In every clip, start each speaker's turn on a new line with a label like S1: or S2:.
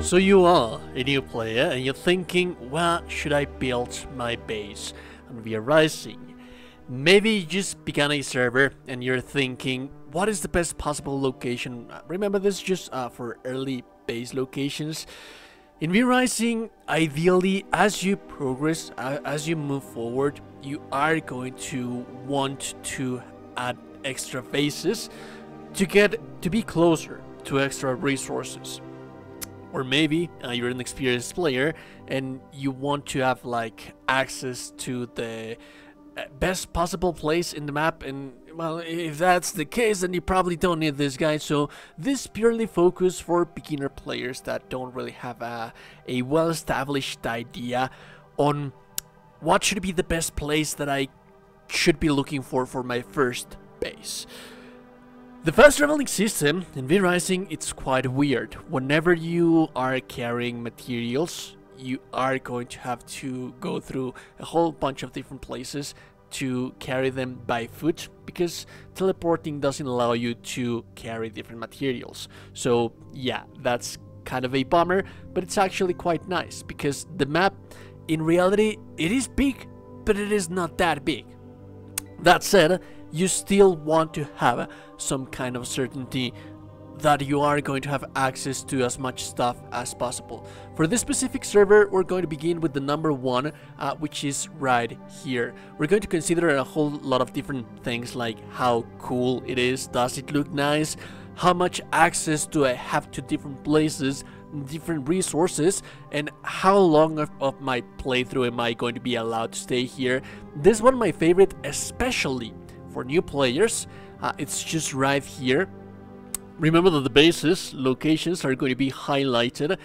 S1: So you are a new player and you're thinking, where should I build my base on VR Rising? Maybe you just began a server and you're thinking, what is the best possible location? Remember, this is just for early base locations. In VR Rising, ideally, as you progress, as you move forward, you are going to want to add extra bases to be closer to extra resources. Or maybe you're an experienced player and you want to have like access to the best possible place in the map, and well, if that's the case, then you probably don't need this guide. So this purely focused for beginner players that don't really have a well-established idea on what should be the best place that I should be looking for my first base. The fast traveling system in VR Rising, it's quite weird. Whenever you are carrying materials, you are going to have to go through a whole bunch of different places to carry them by foot, because teleporting doesn't allow you to carry different materials. So yeah, that's kind of a bummer, but it's actually quite nice because the map, in reality, it is big, but it is not that big. That said, you still want to have some kind of certainty that you are going to have access to as much stuff as possible. For this specific server, we're going to begin with the number 1, which is right here. We're going to consider a whole lot of different things, like how cool it is, does it look nice, how much access do I have to different places, different resources, and how long of my playthrough am I going to be allowed to stay here. This is one of my favorite, especially for new players. It's just right here. Remember that the bases locations are going to be highlighted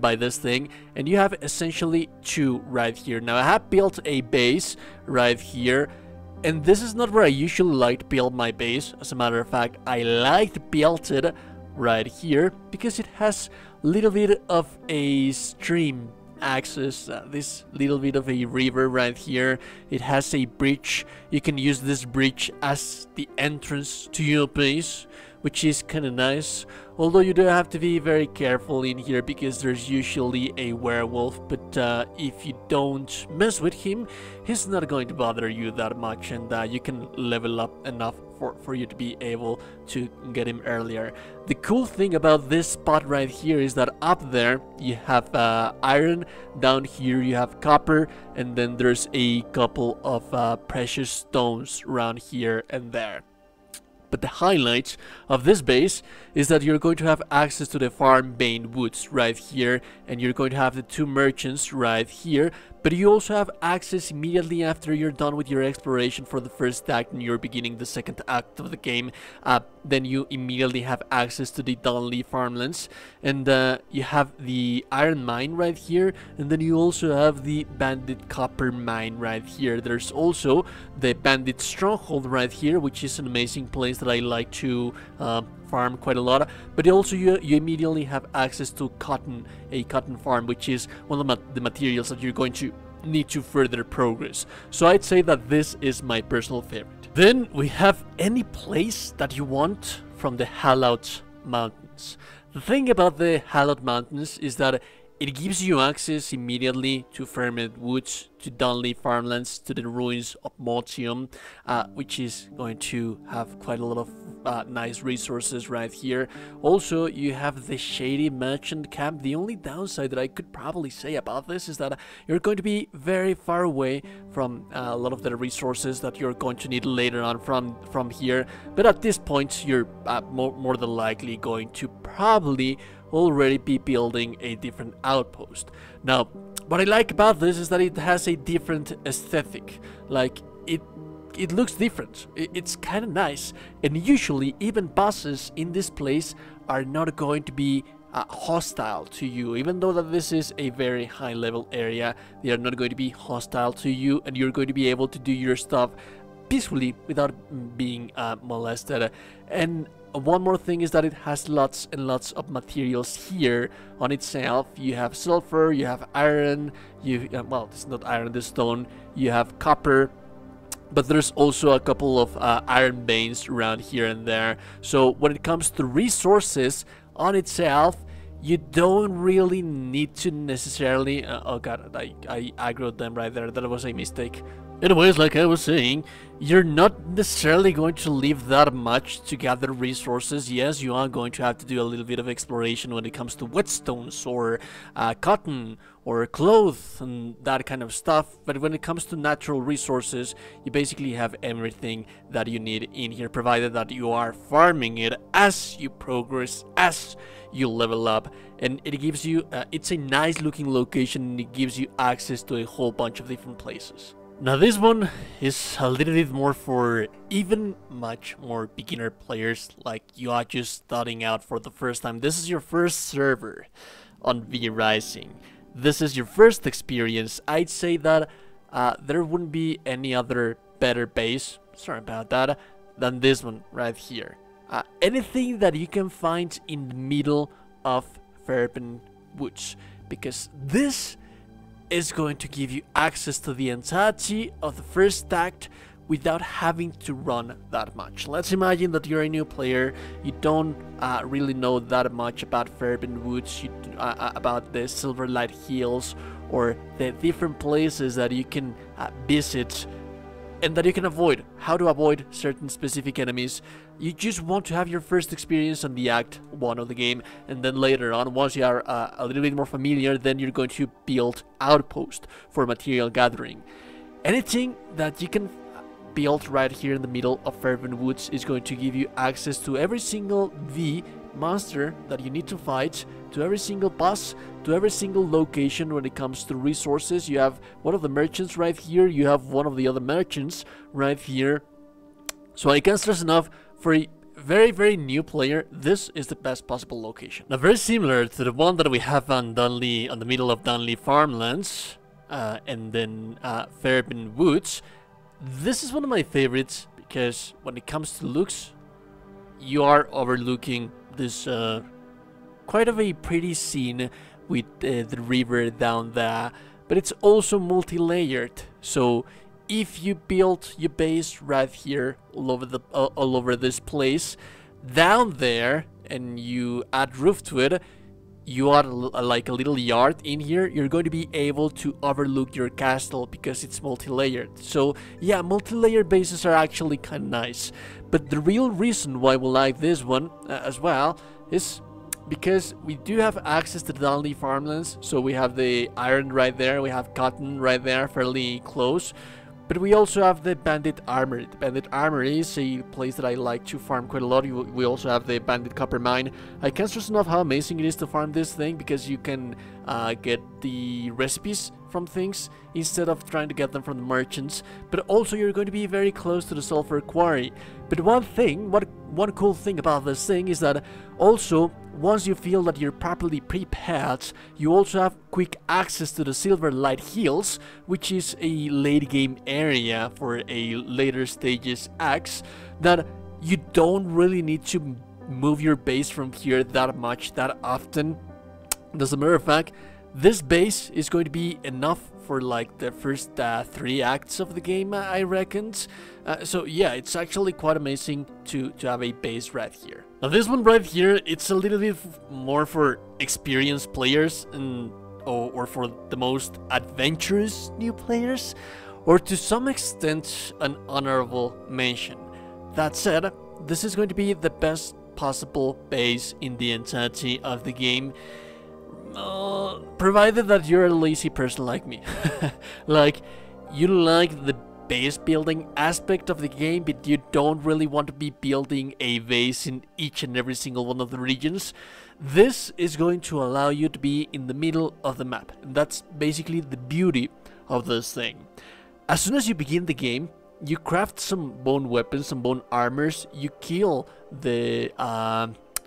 S1: by this thing, and you have essentially 2 right here. Now I have built a base right here, and this is not where I usually like to build my base. As a matter of fact, I like to build it right here because it has a little bit of a stream access, this little bit of a river right here. It has a bridge. You can use this bridge as the entrance to your base, which is kind of nice, although you do have to be very careful in here because there's usually a werewolf, but if you don't mess with him, he's not going to bother you that much, and you can level up enough for you to be able to get him earlier. The cool thing about this spot right here is that up there you have iron, down here you have copper, and then there's a couple of precious stones around here and there. But the highlight of this base is that you're going to have access to the Fabin Woods right here, and you're going to have the 2 merchants right here, but you also have access immediately after you're done with your exploration for the first act and you're beginning the second act of the game. Then you immediately have access to the Dunley farmlands, and you have the iron mine right here, and then you also have the bandit copper mine right here. There's also the bandit stronghold right here, which is an amazing place that I like to farm quite a lot. But also you immediately have access to a cotton farm, which is one of the materials that you're going to need to further progress. So I'd say that this is my personal favorite. Then we have any place that you want from the Hallowed Mountains. The thing about the Hallowed Mountains is that it gives you access immediately to Fen Woods, to Dunley farmlands, to the ruins of Motium, which is going to have quite a lot of nice resources right here. Also, you have the Shady Merchant Camp. The only downside that I could probably say about this is that you're going to be very far away from a lot of the resources that you're going to need later on from here. But at this point, you're more than likely going to probably already be building a different outpost. Now, what I like about this is that it has a different aesthetic. Like, it looks different. It's kind of nice, and usually even bosses in this place are not going to be hostile to you. Even though that this is a very high level area, they are not going to be hostile to you, and you're going to be able to do your stuff peacefully without being molested. And one more thing is that it has lots and lots of materials here on itself. You have sulfur, you have iron, well, it's not iron, this stone, you have copper, but there's also a couple of iron veins around here and there. So when it comes to resources on itself, you don't really need to necessarily... oh god, I aggroed them right there. That was a mistake. Anyways, like I was saying, you're not necessarily going to leave that much to gather resources. Yes, you are going to have to do a little bit of exploration when it comes to whetstones or cotton or clothes and that kind of stuff. But when it comes to natural resources, you basically have everything that you need in here, provided that you are farming it as you progress, as you level up. And it gives you, it's a nice looking location, and it gives you access to a whole bunch of different places. Now this one is a little bit more for even much more beginner players, like you are just starting out for the first time. This is your first server on V Rising. This is your first experience. I'd say that there wouldn't be any other better base, sorry about that, than this one right here. Anything that you can find in the middle of Fabin Woods, because this is going to give you access to the entirety of the first act without having to run that much. Let's imagine that you're a new player, you don't really know that much about Fabin Woods, about the Silverlight Hills, or the different places that you can visit and that you can avoid, how to avoid certain specific enemies. You just want to have your first experience on the Act 1 of the game, and then later on, once you are a little bit more familiar, then you're going to build outpost for material gathering. Anything that you can build right here in the middle of Fabin Woods is going to give you access to every single V monster that you need to fight, to every single boss, to every single location. When it comes to resources, you have one of the merchants right here, you have one of the other merchants right here. So I can't stress enough, for a very new player, this is the best possible location. Now, very similar to the one that we have on Dunley, on the middle of Dunley farmlands, and then Fabin Woods, this is one of my favorites, because when it comes to looks, you are overlooking this quite of a pretty scene with the river down there, but it's also multi-layered. So if you build your base right here all over this place, down there, and you add roof to it, you add like a little yard in here, you're going to be able to overlook your castle because it's multi-layered. So yeah, multi-layered bases are actually kind of nice. But the real reason why we like this one as well is because we do have access to the Dunley farmlands. So we have the iron right there, we have cotton right there, fairly close. But we also have the Bandit Armory. The Bandit Armory is a place that I like to farm quite a lot. We also have the Bandit Copper Mine. I can't stress enough how amazing it is to farm this thing, because you can get the recipes from things instead of trying to get them from the merchants. But also you're going to be very close to the Sulfur Quarry. But one cool thing about this thing is that also, once you feel that you're properly prepared, you also have quick access to the Silverlight Hills, which is a late game area for a later stages acts, that you don't really need to move your base from here that much, that often. As a matter of fact, this base is going to be enough for like the first 3 acts of the game, I reckoned. So yeah, it's actually quite amazing to have a base right here. Now this one right here, it's a little bit more for experienced players, and or for the most adventurous new players, or to some extent an honorable mention. That said, this is going to be the best possible base in the entirety of the game, provided that you're a lazy person like me. Like, you like the base building aspect of the game, but you don't really want to be building a base in each and every single one of the regions. This is going to allow you to be in the middle of the map, and that's basically the beauty of this thing. As soon as you begin the game, you craft some bone weapons, some bone armors, you kill the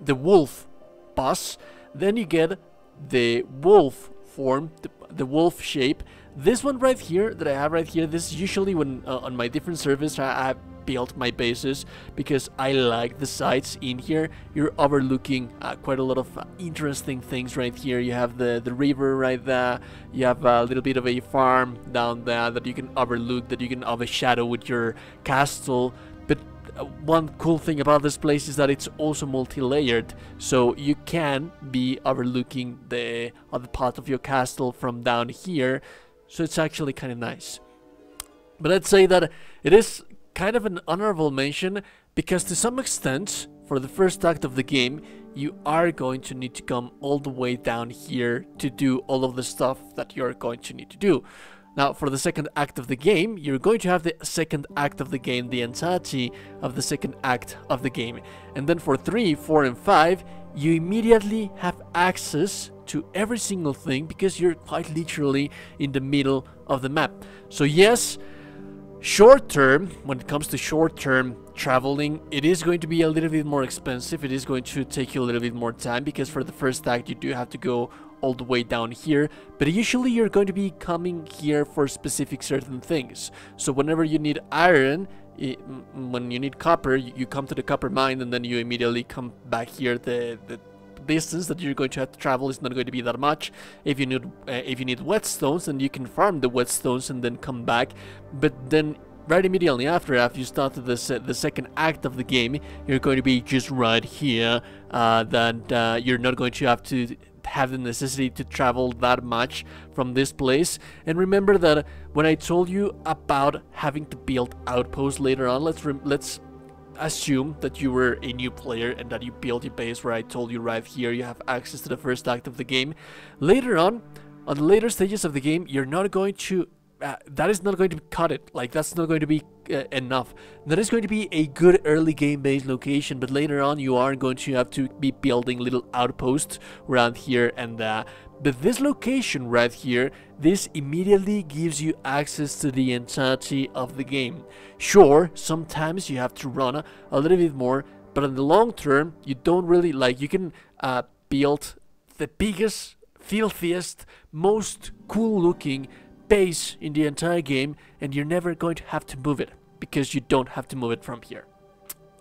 S1: wolf boss, then you get the wolf form, the wolf shape. This one right here that I have right here, this is usually when on my different servers I built my bases, because I like the sights in here. You're overlooking quite a lot of interesting things right here. You have the river right there, you have a little bit of a farm down there that you can overlook, that you can overshadow with your castle. But one cool thing about this place is that it's also multi-layered, so you can be overlooking the other part of your castle from down here, so it's actually kind of nice. But I'd say that it is kind of an honorable mention, because to some extent, for the first act of the game, you are going to need to come all the way down here to do all of the stuff that you're going to need to do. Now, for the second act of the game, you're going to have the second act of the game, the entirety of the second act of the game. And then for 3, 4, and 5, you immediately have access to every single thing, because you're quite literally in the middle of the map. So yes, short term, when it comes to short term traveling, it is going to be a little bit more expensive. It is going to take you a little bit more time, because for the first act you do have to go all the way down here, but usually you're going to be coming here for specific certain things. So whenever you need iron, when you need copper, you come to the copper mine, and then you immediately come back here. The distance that you're going to have to travel is not going to be that much. If you need whetstones, then you can farm the whetstones and then come back. But then right immediately after you start the second act of the game, you're going to be just right here. That you're not going to have the necessity to travel that much from this place. And remember that when I told you about having to build outposts later on, let's assume that you were a new player and that you built your base where I told you right here you have access to the first act of the game. Later on the later stages of the game, you're not going to that is not going to cut it. Like, that's not going to be enough. That is going to be a good early game based location, but later on you are going to have to be building little outposts around here and but this location right here, this immediately gives you access to the entirety of the game. Sure, sometimes you have to run a little bit more, but in the long term, you don't really, like, you can build the biggest, filthiest, most cool looking base in the entire game, and you're never going to have to move it, because you don't have to move it from here.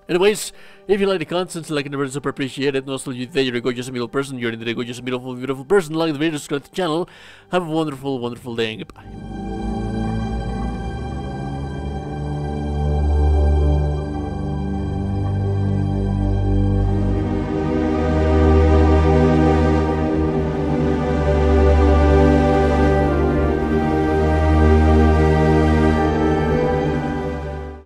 S1: Anyways, if you like the content, like and never super appreciate it. And also, you're a gorgeous middle person, you're in the gorgeous beautiful person, like the video, subscribe to the channel. Have a wonderful, wonderful day, and goodbye.